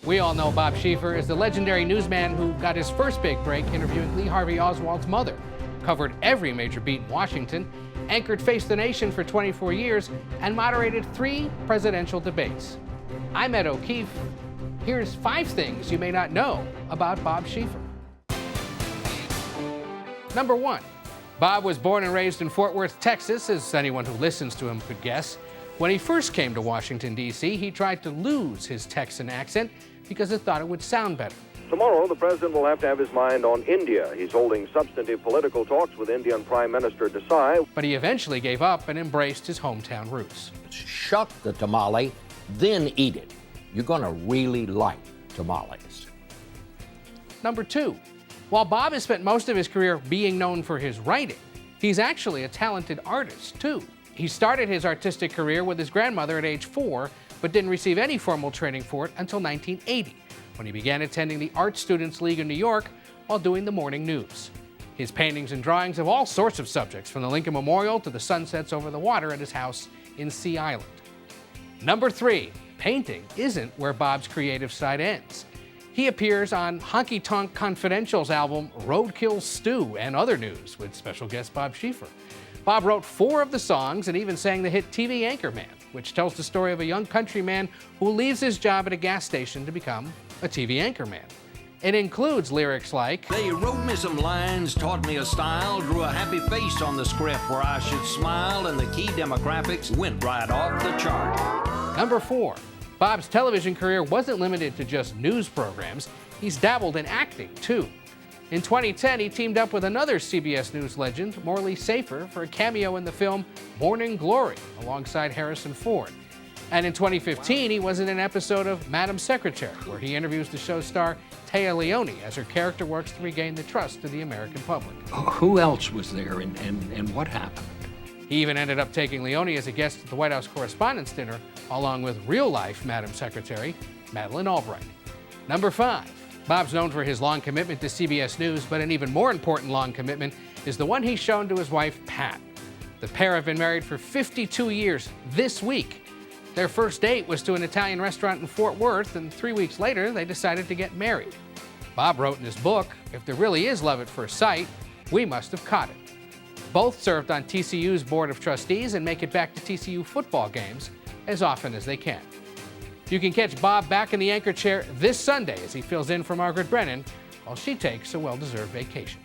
We all know Bob Schieffer is the legendary newsman who got his first big break interviewing Lee Harvey Oswald's mother, covered every major beat in Washington, anchored Face the Nation for 24 years, and moderated 3 presidential debates. I'm Ed O'Keefe. Here's 5 things you may not know about Bob Schieffer. Number 1. Bob was born and raised in Fort Worth, Texas, as anyone who listens to him could guess. When he first came to Washington, D.C., he tried to lose his Texan accent because he thought it would sound better. Tomorrow, the president will have to have his mind on India. He's holding substantive political talks with Indian Prime Minister Desai. But he eventually gave up and embraced his hometown roots. Shuck the tamale, then eat it. You're going to really like tamales. Number 2. While Bob has spent most of his career being known for his writing, he's actually a talented artist, too. He started his artistic career with his grandmother at age 4, but didn't receive any formal training for it until 1980, when he began attending the Art Students League in New York while doing the morning news. His paintings and drawings have all sorts of subjects, from the Lincoln Memorial to the sunsets over the water at his house in Sea Island. Number 3. Painting isn't where Bob's creative side ends. He appears on Honky Tonk Confidential's album Roadkill Stew and Other News with special guest Bob Schieffer. Bob wrote 4 of the songs and even sang the hit TV Anchorman, which tells the story of a young countryman who leaves his job at a gas station to become a TV anchorman. It includes lyrics like, "They wrote me some lines, taught me a style, drew a happy face on the script where I should smile, and the key demographics went right off the chart." Number 4. Bob's television career wasn't limited to just news programs. He's dabbled in acting, too. In 2010, he teamed up with another CBS News legend, Morley Safer, for a cameo in the film Morning Glory alongside Harrison Ford. And in 2015, he was in an episode of Madam Secretary, where he interviews the show star Téa Leoni as her character works to regain the trust of the American public. Who else was there and what happened? He even ended up taking Leoni as a guest at the White House Correspondents' Dinner, along with real-life Madam Secretary Madeleine Albright. Number 5. Bob's known for his long commitment to CBS News, but an even more important long commitment is the one he's shown to his wife, Pat. The pair have been married for 52 years this week. Their first date was to an Italian restaurant in Fort Worth, and 3 weeks later, they decided to get married. Bob wrote in his book, "If there really is love at first sight, we must have caught it." Both served on TCU's Board of Trustees and make it back to TCU football games as often as they can. You can catch Bob back in the anchor chair this Sunday as he fills in for Margaret Brennan while she takes a well-deserved vacation.